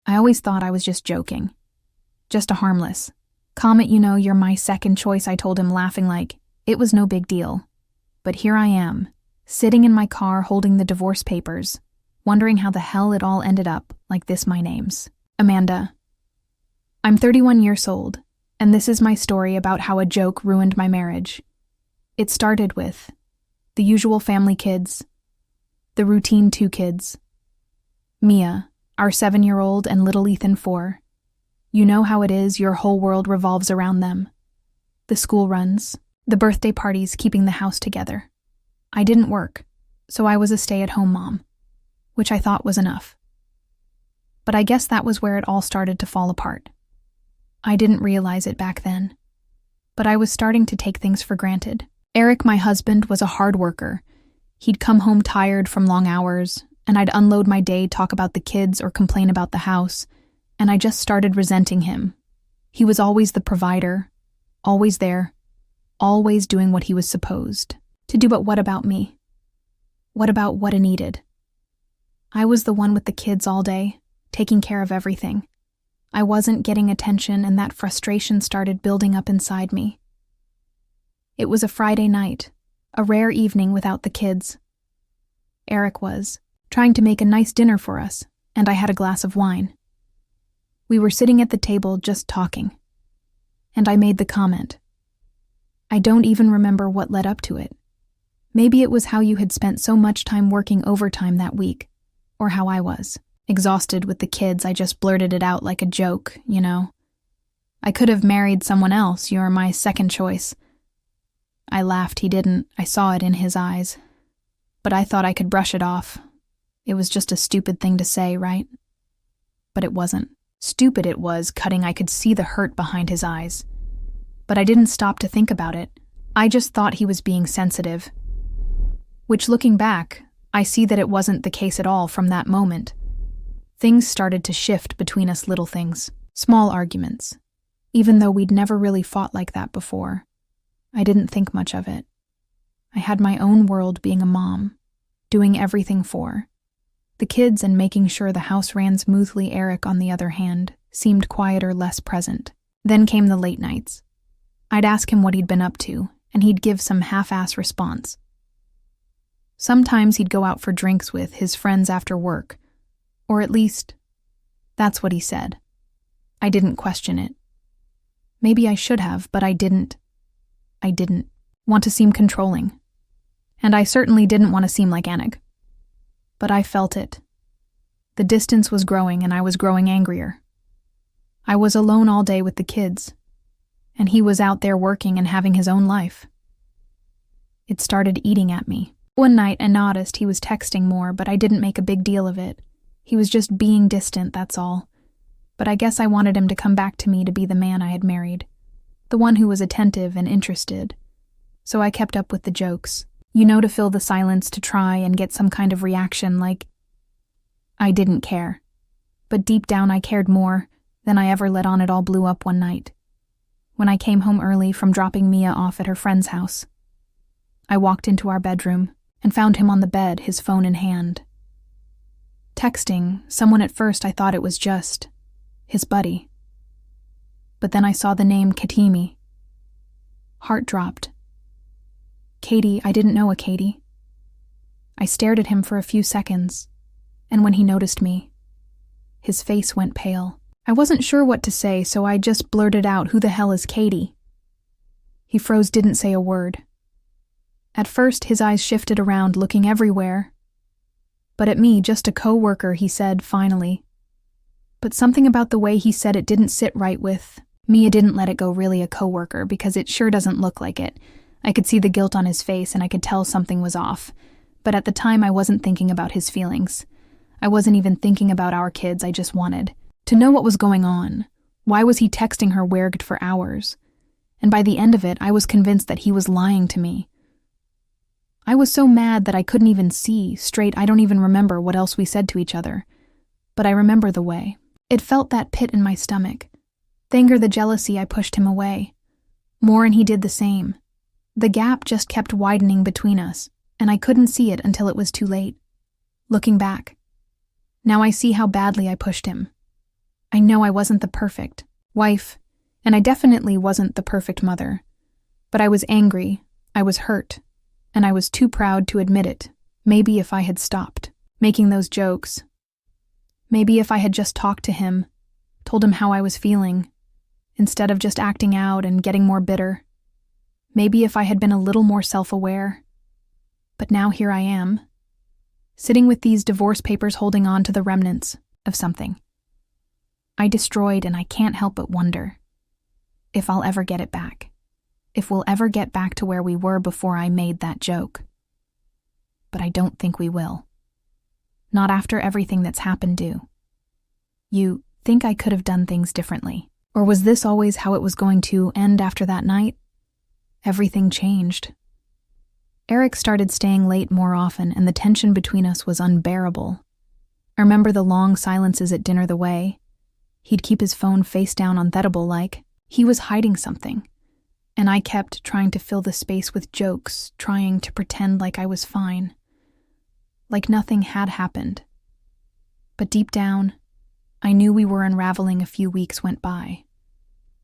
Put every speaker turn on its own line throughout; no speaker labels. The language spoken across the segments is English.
I always thought I was just joking. Just a harmless comment, you're my second choice, I told him, laughing like it was no big deal. But here I am, sitting in my car holding the divorce papers, wondering how the hell it all ended up like this. My name's Amanda. I'm 31 years old, and this is my story about how a joke ruined my marriage. It started with the usual family kids, the routine 2 kids, Mia, our 7-year-old, and little Ethan, 4. You know how it is, your whole world revolves around them. The school runs, the birthday parties, keeping the house together. I didn't work, so I was a stay-at-home mom, which I thought was enough. But I guess that was where it all started to fall apart. I didn't realize it back then, but I was starting to take things for granted. Eric, my husband, was a hard worker. He'd come home tired from long hours, and I'd unload my day, talk about the kids, or complain about the house, and I just started resenting him. He was always the provider, always there, always doing what he was supposed to do. But what about me? What about what I needed? I was the one with the kids all day, taking care of everything. I wasn't getting attention, and that frustration started building up inside me. It was a Friday night, a rare evening without the kids. Eric was trying to make a nice dinner for us, and I had a glass of wine. We were sitting at the table just talking, and I made the comment. I don't even remember what led up to it. Maybe it was how you had spent so much time working overtime that week, or how I was. Exhausted with the kids, I just blurted it out like a joke, I could have married someone else, you're my second choice. I laughed. He didn't. I saw it in his eyes. But I thought I could brush it off. It was just a stupid thing to say, right? But it wasn't. Stupid it was, cutting. I could see the hurt behind his eyes. But I didn't stop to think about it. I just thought he was being sensitive. Which, looking back, I see that it wasn't the case at all from that moment. Things started to shift between us, little things, small arguments. Even though we'd never really fought like that before, I didn't think much of it. I had my own world being a mom, doing everything for the kids and making sure the house ran smoothly. Eric, on the other hand, seemed quieter, less present. Then came the late nights. I'd ask him what he'd been up to, and he'd give some half-ass response. Sometimes he'd go out for drinks with his friends after work, or at least, that's what he said. I didn't question it. Maybe I should have, but I didn't. I didn't want to seem controlling. And I certainly didn't want to seem like Anik. But I felt it. The distance was growing, and I was growing angrier. I was alone all day with the kids, and he was out there working and having his own life. It started eating at me. One night I noticed he was texting more, but I didn't make a big deal of it. He was just being distant, that's all. But I guess I wanted him to come back to me, to be the man I had married, the one who was attentive and interested. So I kept up with the jokes, to fill the silence, to try and get some kind of reaction, like I didn't care. But deep down I cared more than I ever let on. It all blew up one night, when I came home early from dropping Mia off at her friend's house. I walked into our bedroom and found him on the bed, his phone in hand, texting someone. At first I thought it was just his buddy. But then I saw the name Katimi. Heart dropped. Katie, I didn't know a Katie. I stared at him for a few seconds, and when he noticed me, his face went pale. I wasn't sure what to say, so I just blurted out, "Who the hell is Katie?" He froze, didn't say a word. At first, his eyes shifted around, looking everywhere. But at me, just a co-worker, he said, finally. But something about the way he said it didn't sit right with me. I didn't let it go, really a co-worker, because it sure doesn't look like it. I could see the guilt on his face, and I could tell something was off. But at the time, I wasn't thinking about his feelings. I wasn't even thinking about our kids. I just wanted to know what was going on. Why was he texting her weird for hours? And by the end of it, I was convinced that he was lying to me. I was so mad that I couldn't even see straight. I don't even remember what else we said to each other. But I remember the way. It felt that pit in my stomach. The anger, the jealousy, I pushed him away. More, and he did the same. The gap just kept widening between us, and I couldn't see it until it was too late. Looking back, now I see how badly I pushed him. I know I wasn't the perfect wife, and I definitely wasn't the perfect mother. But I was angry, I was hurt, and I was too proud to admit it. Maybe if I had stopped making those jokes. Maybe if I had just talked to him, told him how I was feeling, instead of just acting out and getting more bitter. Maybe if I had been a little more self-aware. But now here I am, sitting with these divorce papers holding on to the remnants of something I destroyed, and I can't help but wonder if I'll ever get it back. If we'll ever get back to where we were before I made that joke. But I don't think we will. Not after everything that's happened, do you think I could have done things differently? Or was this always how it was going to end after that night? Everything changed. Eric started staying late more often, and the tension between us was unbearable. I remember the long silences at dinner, the way he'd keep his phone face down on Thedible like he was hiding something. And I kept trying to fill the space with jokes, trying to pretend like I was fine. Like nothing had happened. But deep down, I knew we were unraveling. A few weeks went by,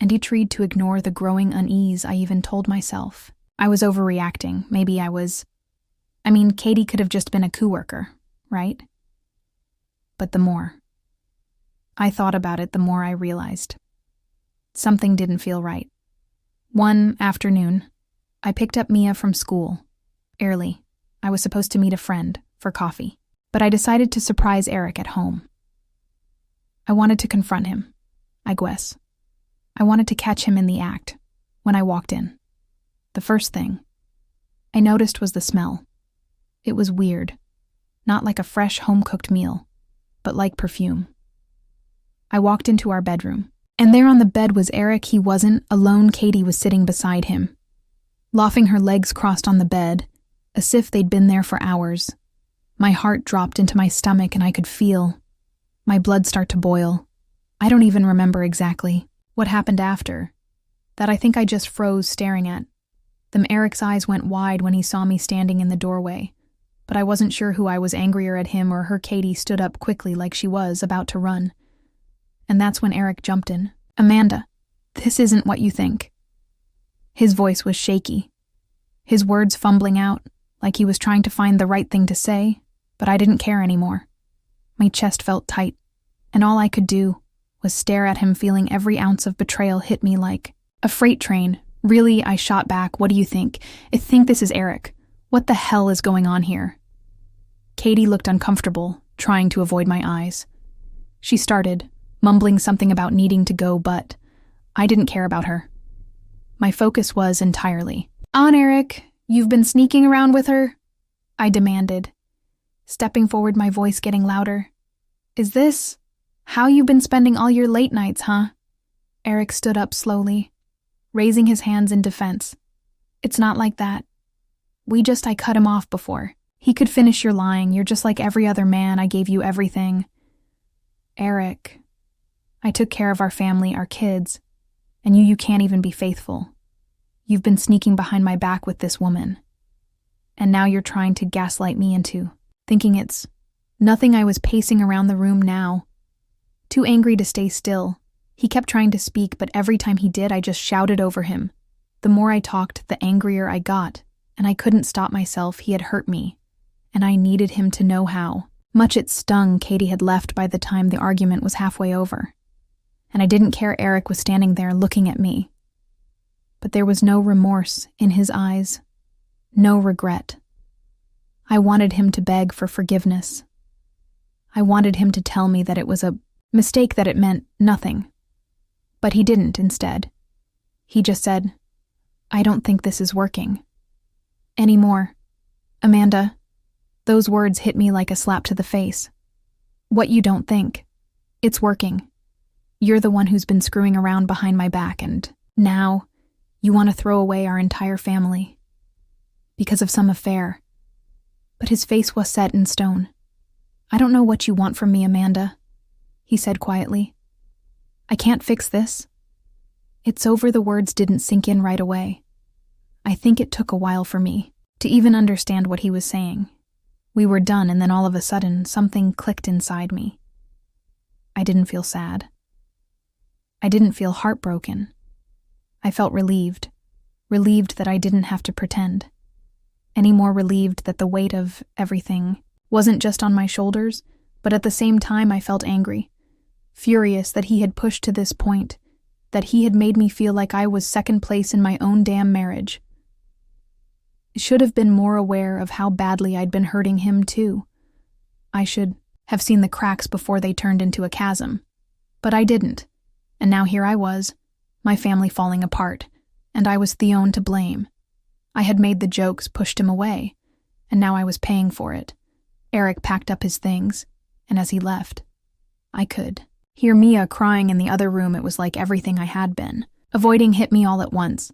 and he tried to ignore the growing unease. I even told myself I was overreacting. Maybe Katie could have just been a coworker, right? But the more I thought about it, the more I realized something didn't feel right. One afternoon, I picked up Mia from school early. I was supposed to meet a friend for coffee, but I decided to surprise Eric at home. I wanted to confront him, I guess. I wanted to catch him in the act when I walked in. The first thing I noticed was the smell. It was weird, not like a fresh home-cooked meal, but like perfume. I walked into our bedroom, and there on the bed was Eric. He wasn't alone. Katie was sitting beside him, loafing, her legs crossed on the bed, as if they'd been there for hours. My heart dropped into my stomach, and I could feel my blood start to boil. I don't even remember exactly what happened after that. I think I just froze staring at them. Eric's eyes went wide when he saw me standing in the doorway, but I wasn't sure who I was angrier at, him or her. Katie stood up quickly like she was about to run. And that's when Eric jumped in. Amanda, this isn't what you think. His voice was shaky, his words fumbling out, like he was trying to find the right thing to say, but I didn't care anymore. My chest felt tight, and all I could do was stare at him, feeling every ounce of betrayal hit me like a freight train. Really, I shot back. What do you think? I think this is Eric. What the hell is going on here? Katie looked uncomfortable, trying to avoid my eyes. She started mumbling something about needing to go, but I didn't care about her. My focus was entirely on Eric. You've been sneaking around with her? I demanded, stepping forward, my voice getting louder. Is this how you've been spending all your late nights, huh? Eric stood up slowly, raising his hands in defense. It's not like that. I cut him off before he could finish. You're lying. You're just like every other man. I gave you everything. Eric, I took care of our family, our kids, and you can't even be faithful. You've been sneaking behind my back with this woman. And now you're trying to gaslight me into thinking it's nothing. I was pacing around the room now, too angry to stay still. He kept trying to speak, but every time he did, I just shouted over him. The more I talked, the angrier I got, and I couldn't stop myself. He had hurt me, and I needed him to know how much it stung. Katie had left by the time the argument was halfway over, and I didn't care. Eric was standing there looking at me, but there was no remorse in his eyes, no regret. I wanted him to beg for forgiveness. I wanted him to tell me that it was a mistake, that it meant nothing. But he didn't. Instead, he just said, I don't think this is working anymore. Amanda, those words hit me like a slap to the face. What you don't think? It's working. You're the one who's been screwing around behind my back, and now you want to throw away our entire family because of some affair. But his face was set in stone. I don't know what you want from me, Amanda, he said quietly. I can't fix this. It's over. The words didn't sink in right away. I think it took a while for me to even understand what he was saying. We were done, and then all of a sudden, something clicked inside me. I didn't feel sad. I didn't feel heartbroken. I felt relieved that I didn't have to pretend. Any more relieved that the weight of everything wasn't just on my shoulders, but at the same time I felt angry, furious that he had pushed to this point, that he had made me feel like I was second place in my own damn marriage. I should have been more aware of how badly I'd been hurting him too. I should have seen the cracks before they turned into a chasm. But I didn't, and now here I was, my family falling apart, and I was the one to blame. I had made the jokes, pushed him away, and now I was paying for it. Eric packed up his things, and as he left, I could hear Mia crying in the other room. It was like everything I had been avoiding hit me all at once.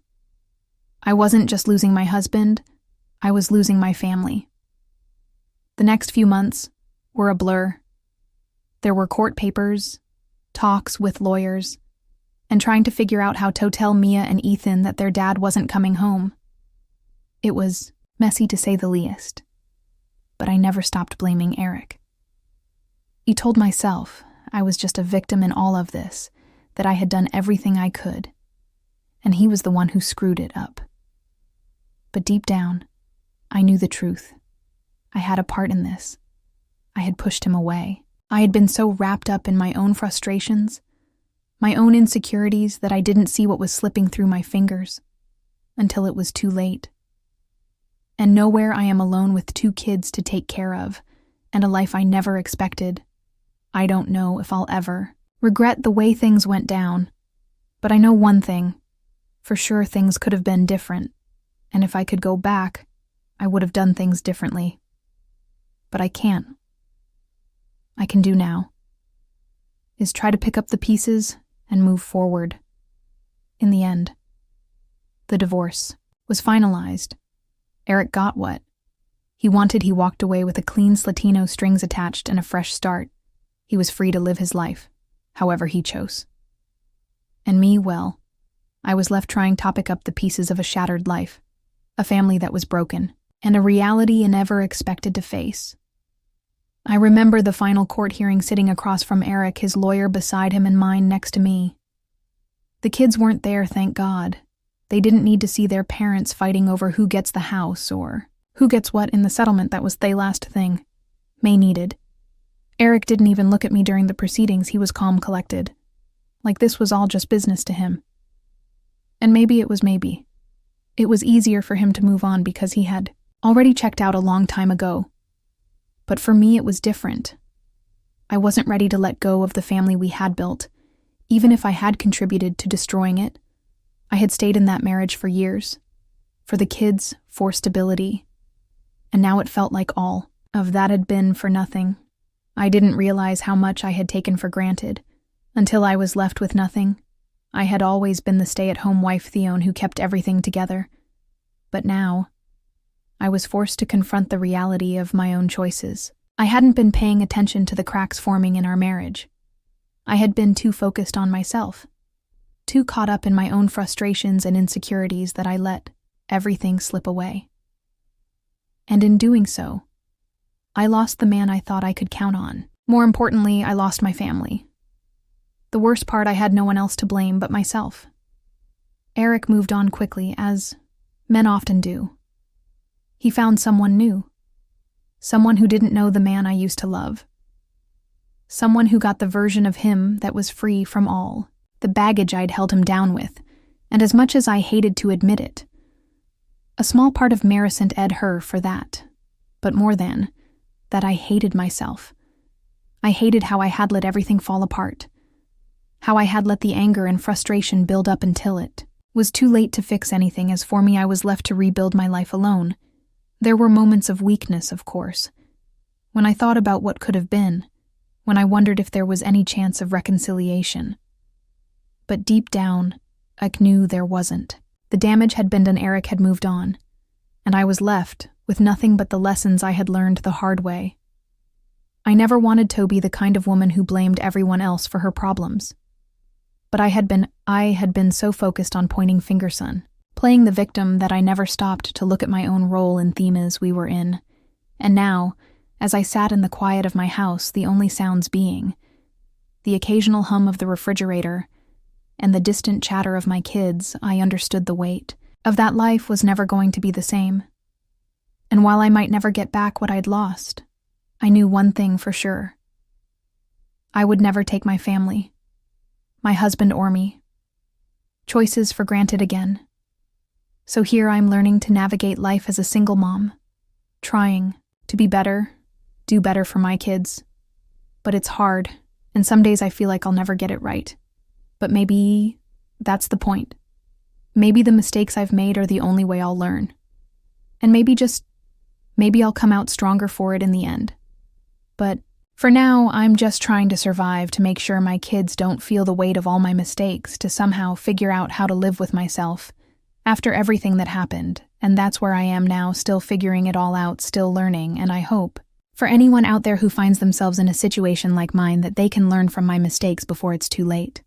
I wasn't just losing my husband, I was losing my family. The next few months were a blur. There were court papers, talks with lawyers, and trying to figure out how to tell Mia and Ethan that their dad wasn't coming home. It was messy to say the least, but I never stopped blaming Eric. I told myself I was just a victim in all of this, that I had done everything I could, and he was the one who screwed it up. But deep down, I knew the truth. I had a part in this. I had pushed him away. I had been so wrapped up in my own frustrations, my own insecurities, that I didn't see what was slipping through my fingers until it was too late. And nowhere I am alone with 2 kids to take care of, and a life I never expected. I don't know if I'll ever regret the way things went down, but I know one thing. For sure things could have been different, and if I could go back, I would have done things differently. But I can't. I can do now is try to pick up the pieces and move forward. In the end, the divorce was finalized. Eric got what he wanted. He walked away with a clean slate, no strings attached, and a fresh start. He was free to live his life, however he chose. And me, well, I was left trying to pick up the pieces of a shattered life, a family that was broken, and a reality I never expected to face. I remember the final court hearing, sitting across from Eric, his lawyer beside him and mine next to me. The kids weren't there, thank God. They didn't need to see their parents fighting over who gets the house or who gets what in the settlement. That was the last thing May needed. Eric didn't even look at me during the proceedings. He was calm, collected, like this was all just business to him. And maybe it was easier for him to move on because he had already checked out a long time ago. But for me, it was different. I wasn't ready to let go of the family we had built, even if I had contributed to destroying it. I had stayed in that marriage for years, for the kids, for stability, and now it felt like all of that had been for nothing. I didn't realize how much I had taken for granted, until I was left with nothing. I had always been the stay-at-home wife, Theon, who kept everything together. But now, I was forced to confront the reality of my own choices. I hadn't been paying attention to the cracks forming in our marriage. I had been too focused on myself, too caught up in my own frustrations and insecurities, that I let everything slip away. And in doing so, I lost the man I thought I could count on. More importantly, I lost my family. The worst part, I had no one else to blame but myself. Eric moved on quickly, as men often do. He found someone new, someone who didn't know the man I used to love, someone who got the version of him that was free from all the baggage I'd held him down with, and as much as I hated to admit it, a small part of me resent her for that, but more than that, I hated myself. I hated how I had let everything fall apart, how I had let the anger and frustration build up until it was too late to fix anything, as for me I was left to rebuild my life alone. There were moments of weakness, of course, when I thought about what could have been, when I wondered if there was any chance of reconciliation. But deep down, I knew there wasn't. The damage had been done. Eric had moved on, and I was left with nothing but the lessons I had learned the hard way. I never wanted to be the kind of woman who blamed everyone else for her problems. But I had been so focused on pointing fingers, playing the victim, that I never stopped to look at my own role in themes we were in. And now, as I sat in the quiet of my house, the only sounds being the occasional hum of the refrigerator and the distant chatter of my kids, I understood the weight of that life was never going to be the same. And while I might never get back what I'd lost, I knew one thing for sure. I would never take my family, my husband or me, choices for granted again. So here I'm learning to navigate life as a single mom, trying to be better, do better for my kids. But it's hard, and some days I feel like I'll never get it right. But maybe that's the point. Maybe the mistakes I've made are the only way I'll learn. And maybe I'll come out stronger for it in the end. But for now, I'm just trying to survive, to make sure my kids don't feel the weight of all my mistakes, to somehow figure out how to live with myself after everything that happened. And that's where I am now, still figuring it all out, still learning. And I hope, for anyone out there who finds themselves in a situation like mine, that they can learn from my mistakes before it's too late.